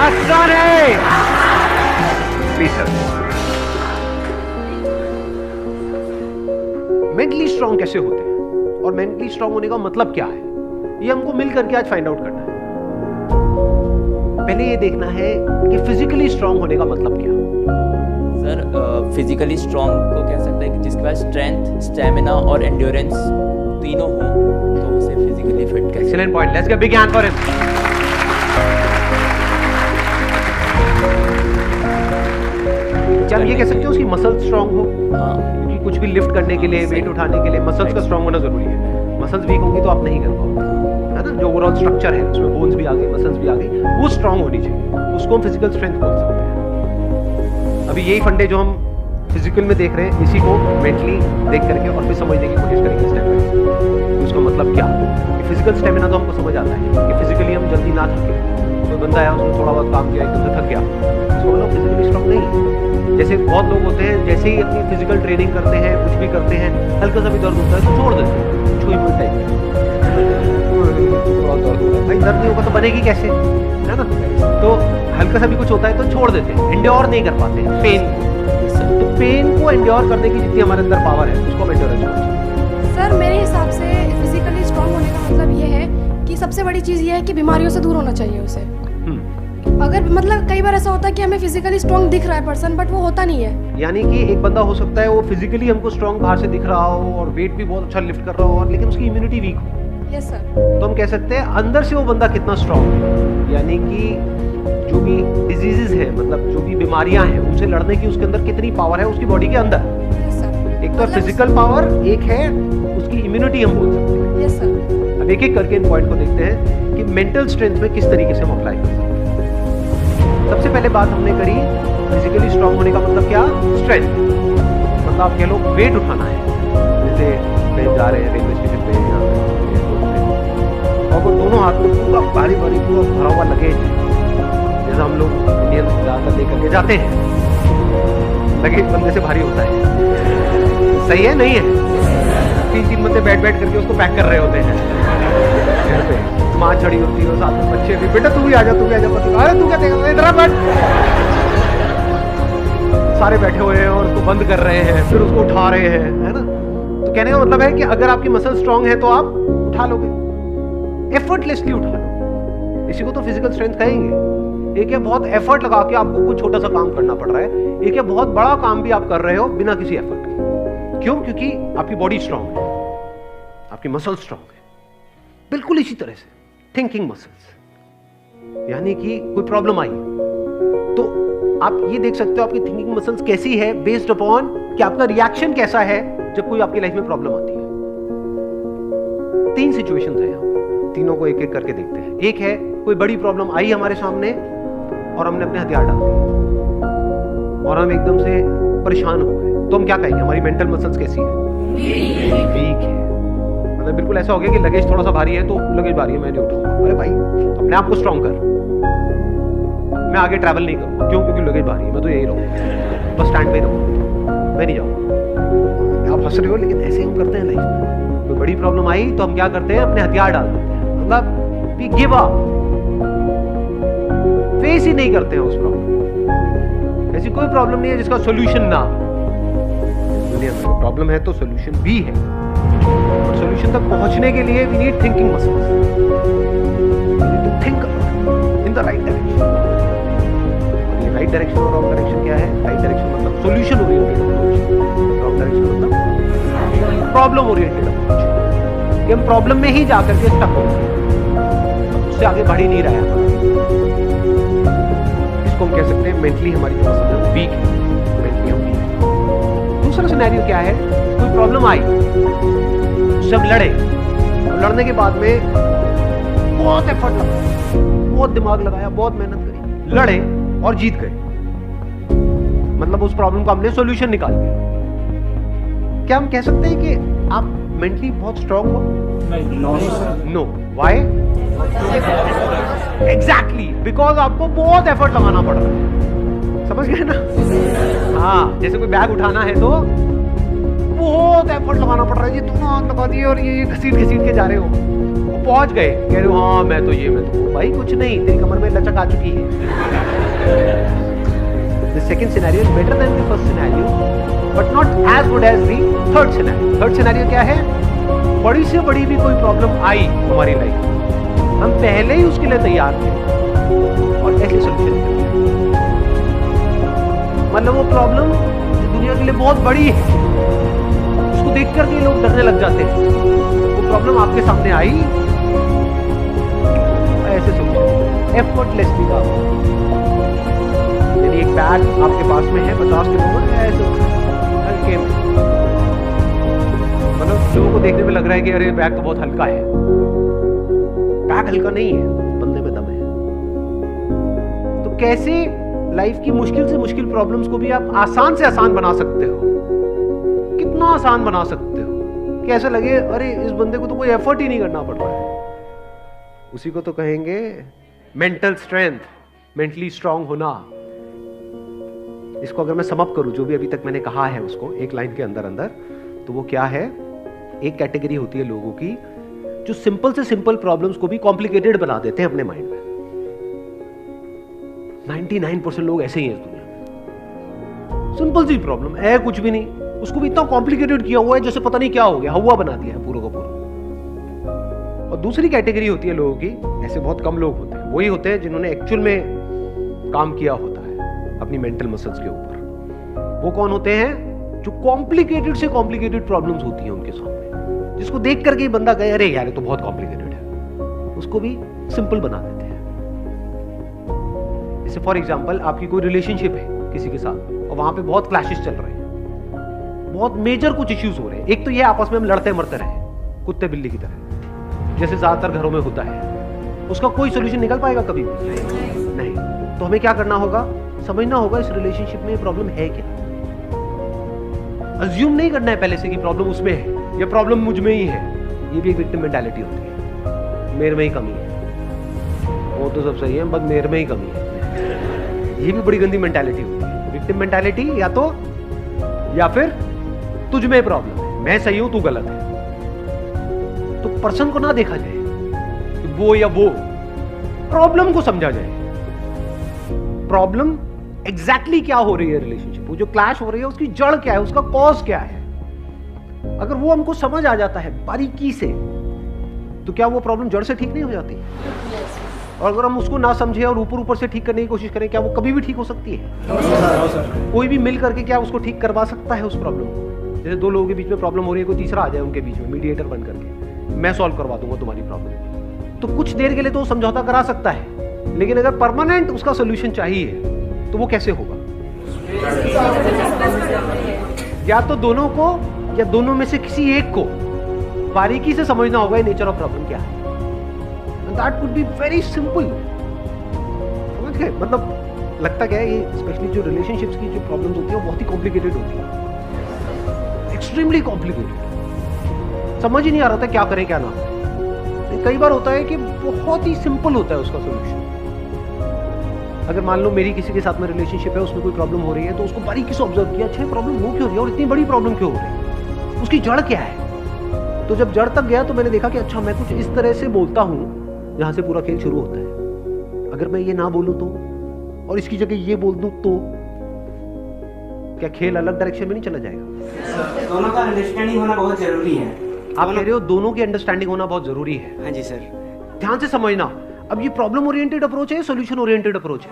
आसान है। Please sir. Mentally strong कैसे होते हैं और मेंटली स्ट्रांग होने का मतलब क्या है, ये हमको मिल करके आज फाइंड आउट करना है। पहले ये देखना है कि फिजिकली स्ट्रांग होने का मतलब क्या। सर फिजिकली स्ट्रांग को कह सकते हैं कि जिसके पास स्ट्रेंथ, स्टेमिना और एंड्योरेंस तीनों हो तो उसे फिजिकली फिट कहते हैं। Excellent point, let's give big hand for him. क्या हम ये कह सकते हैं उसकी मसल स्ट्रांग हो? हाँ, क्योंकि कुछ भी लिफ्ट करने के लिए, वेट उठाने के लिए मसल्स का स्ट्रांग होना जरूरी है। मसल्स वीक होंगी तो आप नहीं कर पाओगे, है ना। जो ओवरऑल स्ट्रक्चर है उसमें बोन्स भी आ गई, मसल्स भी आ गई, वो स्ट्रांग होनी चाहिए, उसको हम फिजिकल स्ट्रेंथ बोल सकते हैं। अभी यही फंडे जो हम फिजिकल में देख रहे हैं, इसी को मेंटली देख करके और फिर समझने की कोशिश करेंगे स्टेप बाय स्टेप। उसका मतलब क्या? फिजिकल स्टेमिना तो हमको समझ आता है कि फिजिकली हम जल्दी ना थके। कोई बंदा है उसने थोड़ा बहुत काम किया एकदम से थक गया, उसको लोग फिजिकली स्ट्रांग नहीं है। जैसे बहुत लोग होते हैं, जैसे ही अपनी फिजिकल ट्रेनिंग करते हैं, कुछ भी करते हैं, हल्का सा भी दर्द होता है तो छोड़ देते हैं, छुई मुई टाइप। थोड़ा दर्द हो रहा है, भाई दर्द नहीं होगा तो बनेगी कैसे, है ना। तो हल्का सा भी कुछ होता है तो छोड़ देते हैं, एंड्योर नहीं कर पाते हैं पेन को। तो पेन को एंड्योर करने की जितनी हमारे अंदर पावर है उसको हम एंड्योरेंस बोलते हैं। सर मेरे हिसाब से फिजिकली स्ट्रांग होने का मतलब ये है कि सबसे बड़ी चीज़ ये है कि बीमारियों से दूर होना चाहिए उसे। अगर मतलब कई बार ऐसा होता है कि हमें फिजिकली स्ट्रांग दिख रहा है पर्सन, बट वो होता नहीं है। यानी कि एक बंदा हो सकता है वो फिजिकली हमको स्ट्रांग बाहर से दिख रहा हो और वेट भी बहुत अच्छा लिफ्ट कर रहा हो, और लेकिन उसकी इम्यूनिटी वीक हो। Yes sir. तो हम कह सकते हैं अंदर से वो बंदा कितना स्ट्रांग है। यानी कि जो भी डिजीजेस है, मतलब जो भी बीमारियां हैं, उनसे लड़ने की उसके अंदर कितनी पावर है उसकी बॉडी के अंदर। Yes sir. एक तो फिजिकल पावर, एक है उसकी इम्यूनिटी हम बोल सकते हैं। Yes sir. अब एक एक करके इन पॉइंट को देखते हैं कि मेंटल स्ट्रेंथ में किस तरीके से हम अप्लाई कर सकते हैं। सबसे पहले बात हमने करी फिजिकली स्ट्रांग होने का मतलब क्या? स्ट्रेंथ। मतलब आप कह लो वेट उठाना है। जैसे कहीं जा रहे हैं रेलवे स्टेशन पे या एयरपोर्ट पे, और वो दोनों हाथ में पूरा भारी भारी पूरा भरा हुआ लगेज, जैसा हम लोग इंडियन ज़्यादातर लेकर के जाते हैं, लगेज बंदे से भारी होता है। सही है नहीं है? 3-3 बंदे बैठ बैठ करके उसको पैक कर रहे होते हैं घर पे। माँ चढ़ी होती है, साथ में बच्चे भी, बेटा तू भी आ जा, तू भी आ जा। अरे तू क्या देगा, इधर बैठ। सारे बैठे हुए हैं और उसको बंद कर रहे हैं, फिर उसको उठा रहे हैं, है ना। तो कहने का मतलब है कि अगर आपकी मसल स्ट्रांग है तो आप उठा लोगे, एफर्टलेसली उठा लोगे। इसी को तो फिजिकल स्ट्रेंथ कहेंगे। एक है बहुत एफर्ट लगा के आपको कुछ छोटा सा काम करना पड़ रहा है, एक है बहुत बड़ा काम भी आप कर रहे हो बिना किसी एफर्ट के। क्यों? क्योंकि आपकी बॉडी स्ट्रांग है, आपकी मसल स्ट्रांग है। बिल्कुल इसी तरह से थिंकिंग मसल्स, यानी कि कोई प्रॉब्लम आई तो आप ये देख सकते हो आपकी थिंकिंग मसल्स कैसी है, बेस्ड अपॉन कि आपका रिएक्शन कैसा है जब कोई आपकी लाइफ में प्रॉब्लम आती है। 3 सिचुएशंस हैं यहाँ पे, तीनों को एक एक करके देखते हैं। एक है कोई बड़ी प्रॉब्लम आई हमारे सामने और हमने अपने हथियार डाल दिए और हम एकदम से परेशान हो गए, तो हम क्या कहेंगे? हमारी मेंटल मसल्स कैसी है? वीक है। मतलब बिल्कुल ऐसा हो गया कि लगेज थोड़ा सा भारी है तो लगेज भारी है, मैं नहीं उठाऊंगा। अरे भाई अपने आप को स्ट्रांग कर, मैं आगे ट्रैवल नहीं करूंगा। क्यों? क्योंकि लगेज भारी है, मैं तो यही रहूंगा, बस स्टैंड पे ही रहूंगा, मैं नहीं जाऊंगा। आप हंस रहे हो, लेकिन ऐसे हम करते हैं लाइफ में। कोई बड़ी प्रॉब्लम आई तो हम क्या करते हैं? अपने हथियार डाल देते हैं, मतलब वी गिव अप, फेस ही नहीं करते हैं उस प्रॉब्लम। ऐसी कोई प्रॉब्लम नहीं है जिसका सोल्यूशन ना हो। प्रॉब्लम है तो सोल्यूशन भी है, और सोल्यूशन तक पहुंचने के लिए we need thinking muscles. We need to think in the right direction. और ये राइट डायरेक्शन और रॉन्ग डायरेक्शन क्या है? राइट डायरेक्शन मतलब solution oriented approach, wrong direction मतलब प्रॉब्लम ओरिएंटेड अप्रोच। कि हम प्रॉब्लम में ही जाकर के स्टक हो गए, उससे आगे बढ़ ही नहीं रहा है। इसको हम कह सकते हैं मेंटली हमारी जो मसल है वीक है, मेंटली हम वीक है। दूसरा सिनेरियो क्या है? कोई प्रॉब्लम आई, सब लड़े, और लड़ने के बाद में बहुत एफर्ट लगा, बहुत दिमाग लगाया, बहुत मेहनत करी, लड़े और जीत गए। मतलब उस प्रॉब्लम का हमने सॉल्यूशन निकाल दिया। क्या हम कह सकते हैं कि आप मेंटली बहुत स्ट्रांग हो? नो। व्हाई? एग्जैक्टली बिकॉज आपको बहुत एफर्ट लगाना पड़ रहा है। समझ गए ना? हाँ, जैसे कोई बैग उठाना है तो बहुत एफर्ट लगाना पड़ रहा है, ये दोनों हाथ लगा दिए और ये घसीट घसीट के जा रहे हो, पहुंच गए, कह रहे हो हाँ मैं तो ये, मैं तो वो। भाई कुछ नहीं, तेरी कमर में लचक आ चुकी है। The second scenario is better than the first scenario, but not as good as the third scenario. Third scenario क्या है? बड़ी से बड़ी भी कोई प्रॉब्लम आई हमारी लाइफ, हम पहले ही उसके लिए तैयार थे और ऐसे सोल्यूशन थे। मतलब वो प्रॉब्लम दुनिया के लिए बहुत बड़ी है, उसको देख करके लोग डरने लग जाते हैं। वो प्रॉब्लम आपके सामने आई, ऐसे सोल्यूशन एफर्टलेसली का। यानी एक बैग आपके पास में है 50 किलो का, ऐसे हल्के, मतलब लोगों को देखने में लग रहा है कि अरे बैग तो बहुत हल्का है। बैग हल्का नहीं है, बंदे में दम है। तो कैसे लाइफ की मुश्किल से मुश्किल प्रॉब्लम्स को भी आप आसान से आसान बना सकते हो? कितना आसान बना सकते हो कि ऐसा लगे अरे इस बंदे को तो कोई एफर्ट ही नहीं करना पड़ रहा है। उसी को तो कहेंगे मेंटल स्ट्रेंथ, मेंटली स्ट्रांग होना। इसको अगर मैं सम अप करूं, जो भी अभी तक मैंने कहा है उसको एक लाइन के अंदर अंदर, तो वो क्या है? एक कैटेगरी होती है लोगों की जो सिंपल से सिंपल प्रॉब्लम्स को भी कॉम्प्लिकेटेड बना देते हैं अपने माइंड में। 99% लोग ऐसे ही हैं इस दुनिया में। सिंपल सी प्रॉब्लम है, कुछ भी नहीं, उसको भी इतना कॉम्प्लिकेटेड किया हुआ है जैसे पता नहीं क्या हो गया, हवा बना दिया है पूरा का पूरा। और दूसरी कैटेगरी होती है लोगों की, ऐसे बहुत कम लोग होते हैं, वही होते हैं जिन्होंने एक्चुअल में काम किया होता है अपनी मेंटल मसल्स के ऊपर। वो कौन होते हैं? जो कॉम्प्लिकेटेड से कॉम्प्लिकेटेड प्रॉब्लम्स होती हैं उनके सामने, जिसको देख करके ही बंदा कहे अरे यार ये तो बहुत कॉम्प्लिकेटेड है, उसको भी सिंपल बना देते हैं। जैसे फॉर एग्जांपल आपकी कोई रिलेशनशिप है किसी के साथ और वहां पे बहुत क्लैशेस चल रहे हैं, बहुत मेजर कुछ इश्यूज हो रहे हैं। एक तो ये आपस में हम लड़ते मरते रहे कुत्ते बिल्ली की तरह, जैसे ज्यादातर घरों में होता है। उसका कोई सोल्यूशन निकल पाएगा कभी भी नहीं। तो हमें क्या करना होगा? समझना होगा इस रिलेशनशिप में प्रॉब्लम है क्या। अज्यूम नहीं करना है पहले से कि प्रॉब्लम उसमें है या प्रॉब्लम मुझ में ही है। ये भी एक विक्टिम मेंटालिटी होती है, मेरे में ही कमी है, वो तो सब सही है बस मेरे में ही कमी है। ये भी बड़ी गंदी मेंटालिटी होती है। विक्टिम मेंटालिटी या फिर तुझ में प्रॉब्लम है, मैं सही हूं तू गलत है। तो पर्सन को ना देखा जाए कि वो या वो, प्रॉब्लम को समझा जाए। प्रॉब्लम एग्जैक्टली क्या हो रही है रिलेशनशिप, वो जो क्लैश हो रही है उसकी जड़ क्या है, उसका कॉज क्या है। अगर वो हमको समझ आ जाता है बारीकी से, तो क्या वो प्रॉब्लम जड़ से ठीक नहीं हो जाती? और अगर हम उसको ना समझे और ऊपर ऊपर से ठीक करने की कोशिश करें, क्या वो कभी भी ठीक हो सकती है? कोई भी मिल करके क्या उसको ठीक करवा सकता है उस प्रॉब्लम को? जैसे दो लोगों के बीच में प्रॉब्लम हो रही है, कोई तीसरा आ जाए उनके बीच में मीडिएटर बन करके, मैं सॉल्व करवा दूंगा तुम्हारी प्रॉब्लम, तो कुछ देर के लिए तो वो समझौता करा सकता है। लेकिन अगर परमानेंट उसका सोल्यूशन चाहिए तो वो कैसे होगा? या तो दोनों को या दोनों में से किसी एक को बारीकी से समझना होगा नेचर ऑफ प्रॉब्लम क्या है। That would be very simple. समझ गए? मतलब लगता क्या है, ये स्पेशली जो रिलेशनशिप्स की जो प्रॉब्लम्स होती है वो बहुत ही कॉम्प्लिकेटेड होती है, एक्सट्रीमली कॉम्प्लिकेटेड। समझ ही नहीं आ रहा था क्या करें क्या ना करें। कई बार होता है कि बहुत ही सिंपल होता है उसका सोल्यूशन। अगर मान लो मेरी किसी के साथ में रिलेशनशिप है, उसमें कोई प्रॉब्लम हो रही है, तो उसको बारीकी से ऑब्जर्व किया, अच्छा प्रॉब्लम हो क्यों रही है और इतनी बड़ी प्रॉब्लम क्यों हो रही है, उसकी जड़ क्या है। तो जब जड़ तक गया तो मैंने देखा कि अच्छा मैं कुछ इस तरह से बोलता हूं जहां से पूरा खेल शुरू होता है। अगर मैं ये ना बोलूं तो, और इसकी जगह ये बोल दूं तो क्या खेल अलग डायरेक्शन में नहीं चला जाएगा? दोनों का अंडरस्टैंडिंग होना बहुत जरूरी है। आप कह रहे हो दोनों की अंडरस्टैंडिंग होना बहुत जरूरी है। हाँ जी सर। ध्यान से समझना, अब ये प्रॉब्लम ओरिएंटेड अप्रोच है, सॉल्यूशन ओरिएंटेड अप्रोच है।